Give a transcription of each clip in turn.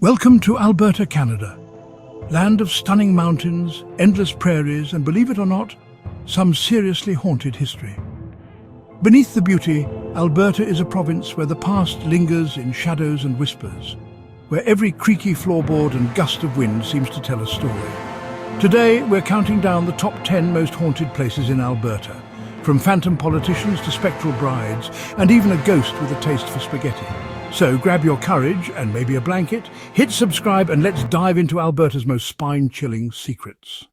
Welcome to Alberta, Canada, land of stunning mountains, endless prairies, and believe it or not, some seriously haunted history. Beneath the beauty, Alberta is a province where the past lingers in shadows and whispers, where every creaky floorboard and gust of wind seems to tell a story. Today, we're counting down the top 10 most haunted places in Alberta, from phantom politicians to spectral brides, and even a ghost with a taste for spaghetti. So grab your courage and maybe a blanket, hit subscribe, and let's dive into Alberta's most spine-chilling secrets.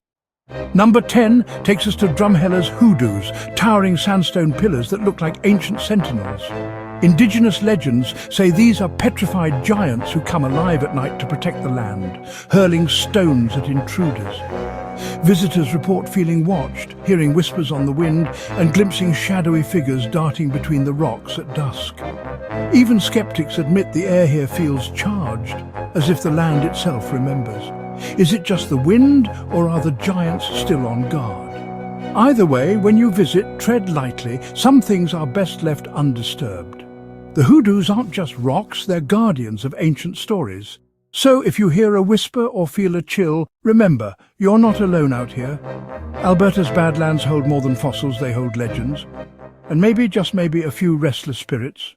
Number 10 takes us to Drumheller's hoodoos, towering sandstone pillars that look like ancient sentinels. Indigenous legends say these are petrified giants who come alive at night to protect the land, hurling stones at intruders. Visitors report feeling watched, hearing whispers on the wind, and glimpsing shadowy figures darting between the rocks at dusk. Even skeptics admit the air here feels charged, as if the land itself remembers. Is it just the wind, or are the giants still on guard? Either way, when you visit, tread lightly. Some things are best left undisturbed. The hoodoos aren't just rocks, they're guardians of ancient stories. So if you hear a whisper or feel a chill, remember, you're not alone out here. Alberta's badlands hold more than fossils, they hold legends. And maybe, just maybe, a few restless spirits.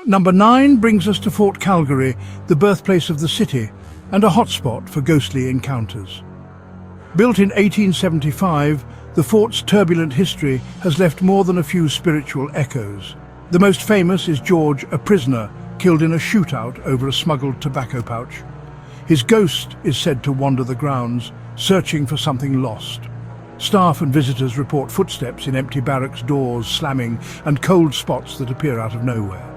Number 9 brings us to Fort Calgary, the birthplace of the city, and a hotspot for ghostly encounters. Built in 1875, the fort's turbulent history has left more than a few spiritual echoes. The most famous is George, a prisoner, killed in a shootout over a smuggled tobacco pouch. His ghost is said to wander the grounds, searching for something lost. Staff and visitors report footsteps in empty barracks doors slamming and cold spots that appear out of nowhere.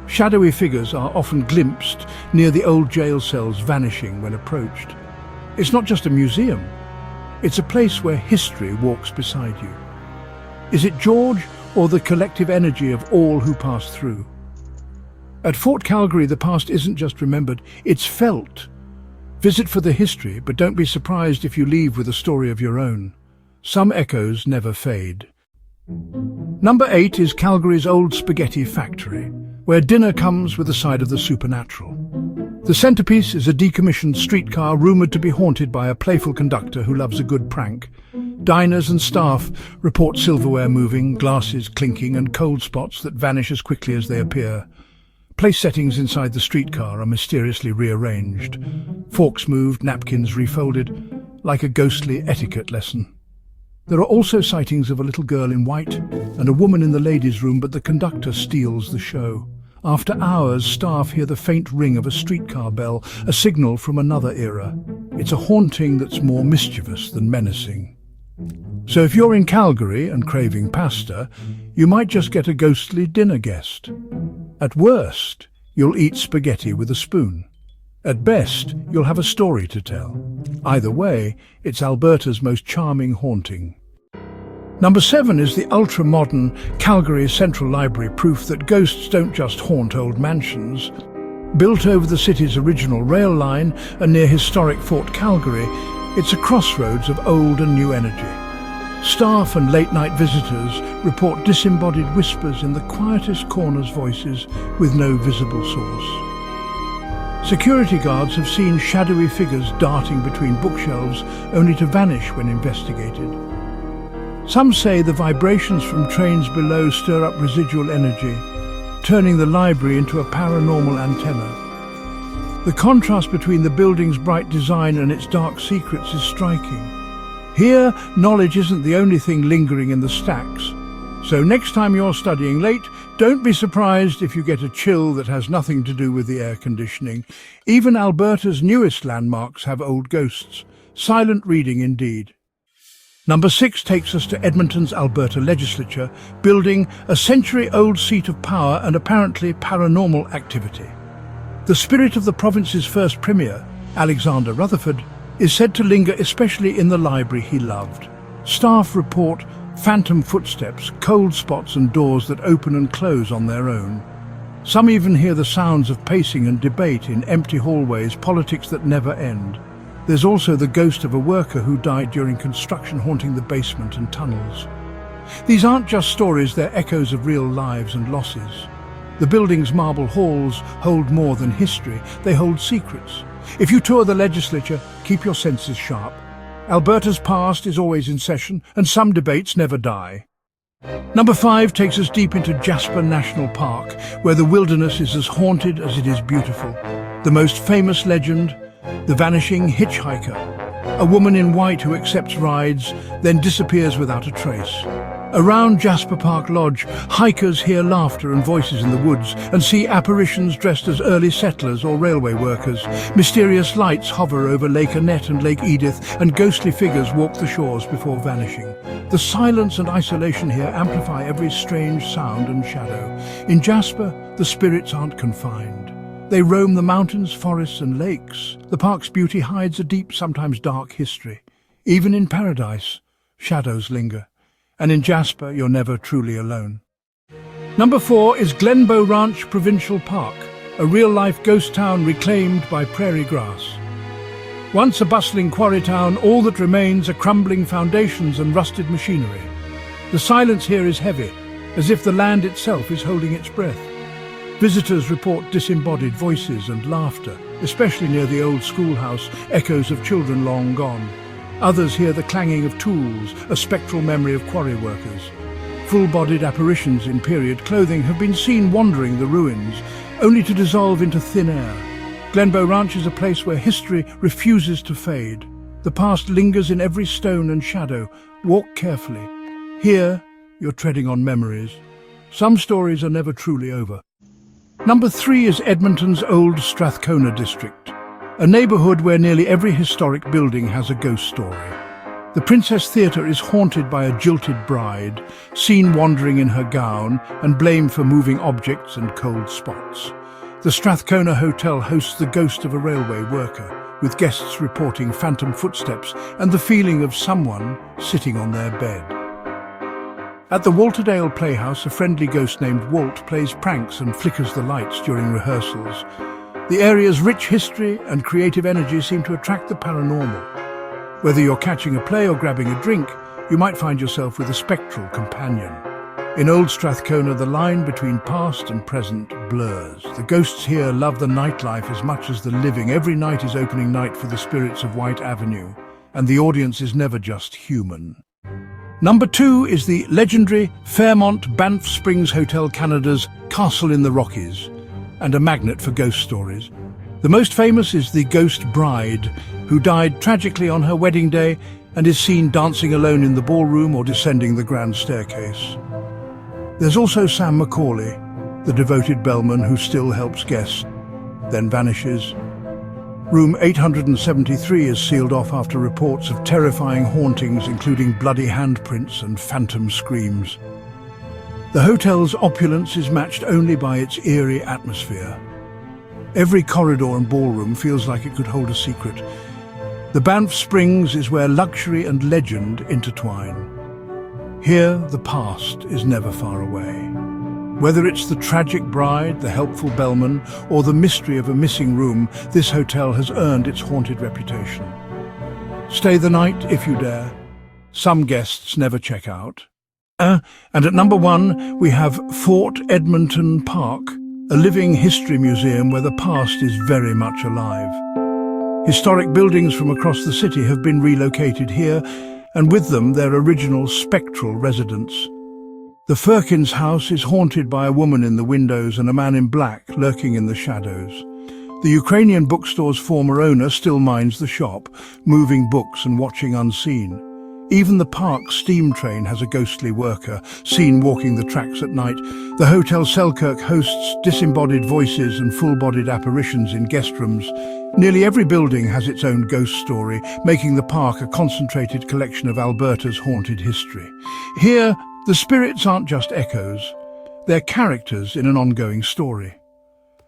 Shadowy figures are often glimpsed near the old jail cells, vanishing when approached. It's not just a museum, it's a place where history walks beside you. Is it George or the collective energy of all who passed through? At Fort Calgary, the past isn't just remembered, it's felt. Visit for the history, but don't be surprised if you leave with a story of your own. Some echoes never fade. Number 8 is Calgary's old spaghetti factory, where dinner comes with a side of the supernatural. The centerpiece is a decommissioned streetcar rumored to be haunted by a playful conductor who loves a good prank. Diners and staff report silverware moving, glasses clinking, and cold spots that vanish as quickly as they appear. Place settings inside the streetcar are mysteriously rearranged. Forks moved, napkins refolded, like a ghostly etiquette lesson. There are also sightings of a little girl in white and a woman in the ladies' room, but the conductor steals the show. After hours, staff hear the faint ring of a streetcar bell, a signal from another era. It's a haunting that's more mischievous than menacing. So if you're in Calgary and craving pasta, you might just get a ghostly dinner guest. At worst, you'll eat spaghetti with a spoon. At best, you'll have a story to tell. Either way, it's Alberta's most charming haunting. Number 7 is the ultra-modern Calgary Central Library, proof that ghosts don't just haunt old mansions. Built over the city's original rail line and near historic Fort Calgary, it's a crossroads of old and new energy. Staff and late-night visitors report disembodied whispers in the quietest corners' voices with no visible source. Security guards have seen shadowy figures darting between bookshelves only to vanish when investigated. Some say the vibrations from trains below stir up residual energy, turning the library into a paranormal antenna. The contrast between the building's bright design and its dark secrets is striking. Here, knowledge isn't the only thing lingering in the stacks. So next time you're studying late, don't be surprised if you get a chill that has nothing to do with the air conditioning. Even Alberta's newest landmarks have old ghosts. Silent reading indeed. Number 6 takes us to Edmonton's Alberta Legislature, building a century-old seat of power and apparently paranormal activity. The spirit of the province's first premier, Alexander Rutherford, is said to linger especially in the library he loved. Staff report phantom footsteps, cold spots and doors that open and close on their own. Some even hear the sounds of pacing and debate in empty hallways, politics that never end. There's also the ghost of a worker who died during construction haunting the basement and tunnels. These aren't just stories, they're echoes of real lives and losses. The building's marble halls hold more than history, they hold secrets. If you tour the legislature, keep your senses sharp. Alberta's past is always in session, and some debates never die. Number 5 takes us deep into Jasper National Park, where the wilderness is as haunted as it is beautiful. The most famous legend, the vanishing hitchhiker. A woman in white who accepts rides, then disappears without a trace. Around Jasper Park Lodge, hikers hear laughter and voices in the woods and see apparitions dressed as early settlers or railway workers. Mysterious lights hover over Lake Annette and Lake Edith, and ghostly figures walk the shores before vanishing. The silence and isolation here amplify every strange sound and shadow. In Jasper, the spirits aren't confined. They roam the mountains, forests and lakes. The park's beauty hides a deep, sometimes dark history. Even in paradise, shadows linger. And in Jasper, you're never truly alone. Number 4 is Glenbow Ranch Provincial Park, a real-life ghost town reclaimed by prairie grass. Once a bustling quarry town, all that remains are crumbling foundations and rusted machinery. The silence here is heavy, as if the land itself is holding its breath. Visitors report disembodied voices and laughter, especially near the old schoolhouse, echoes of children long gone. Others hear the clanging of tools, a spectral memory of quarry workers. Full-bodied apparitions in period clothing have been seen wandering the ruins, only to dissolve into thin air. Glenbow Ranch is a place where history refuses to fade. The past lingers in every stone and shadow. Walk carefully. Here, you're treading on memories. Some stories are never truly over. Number 3 is Edmonton's Old Strathcona district, a neighbourhood where nearly every historic building has a ghost story. The Princess Theatre is haunted by a jilted bride, seen wandering in her gown and blamed for moving objects and cold spots. The Strathcona Hotel hosts the ghost of a railway worker, with guests reporting phantom footsteps and the feeling of someone sitting on their bed. At the Walterdale Playhouse, a friendly ghost named Walt plays pranks and flickers the lights during rehearsals. The area's rich history and creative energy seem to attract the paranormal. Whether you're catching a play or grabbing a drink, you might find yourself with a spectral companion. In Old Strathcona, the line between past and present blurs. The ghosts here love the nightlife as much as the living. Every night is opening night for the spirits of White Avenue, and the audience is never just human. Number 2 is the legendary Fairmont Banff Springs Hotel Canada's Castle in the Rockies, and a magnet for ghost stories. The most famous is the ghost bride, who died tragically on her wedding day and is seen dancing alone in the ballroom or descending the grand staircase. There's also Sam Macaulay, the devoted bellman who still helps guests, then vanishes. Room 873 is sealed off after reports of terrifying hauntings, including bloody handprints and phantom screams. The hotel's opulence is matched only by its eerie atmosphere. Every corridor and ballroom feels like it could hold a secret. The Banff Springs is where luxury and legend intertwine. Here, the past is never far away. Whether it's the tragic bride, the helpful bellman, or the mystery of a missing room, this hotel has earned its haunted reputation. Stay the night if you dare. Some guests never check out. And at number 1, we have Fort Edmonton Park, a living history museum where the past is very much alive. Historic buildings from across the city have been relocated here, and with them their original spectral residents. The Firkins house is haunted by a woman in the windows and a man in black lurking in the shadows. The Ukrainian bookstore's former owner still minds the shop, moving books and watching unseen. Even the park's steam train has a ghostly worker, seen walking the tracks at night. The Hotel Selkirk hosts disembodied voices and full-bodied apparitions in guest rooms. Nearly every building has its own ghost story, making the park a concentrated collection of Alberta's haunted history. Here, the spirits aren't just echoes, they're characters in an ongoing story.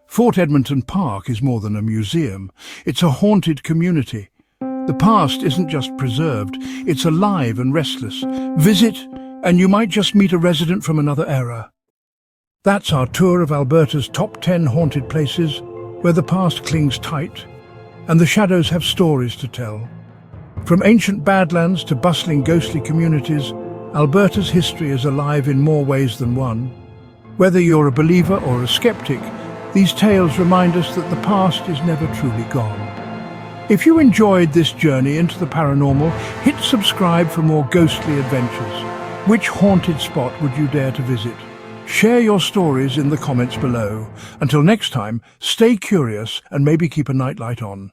Fort Edmonton Park is more than a museum, it's a haunted community. The past isn't just preserved, it's alive and restless. Visit, and you might just meet a resident from another era. That's our tour of Alberta's top 10 haunted places, where the past clings tight, and the shadows have stories to tell. From ancient badlands to bustling ghostly communities, Alberta's history is alive in more ways than one. Whether you're a believer or a skeptic, these tales remind us that the past is never truly gone. If you enjoyed this journey into the paranormal, hit subscribe for more ghostly adventures. Which haunted spot would you dare to visit? Share your stories in the comments below. Until next time, stay curious and maybe keep a nightlight on.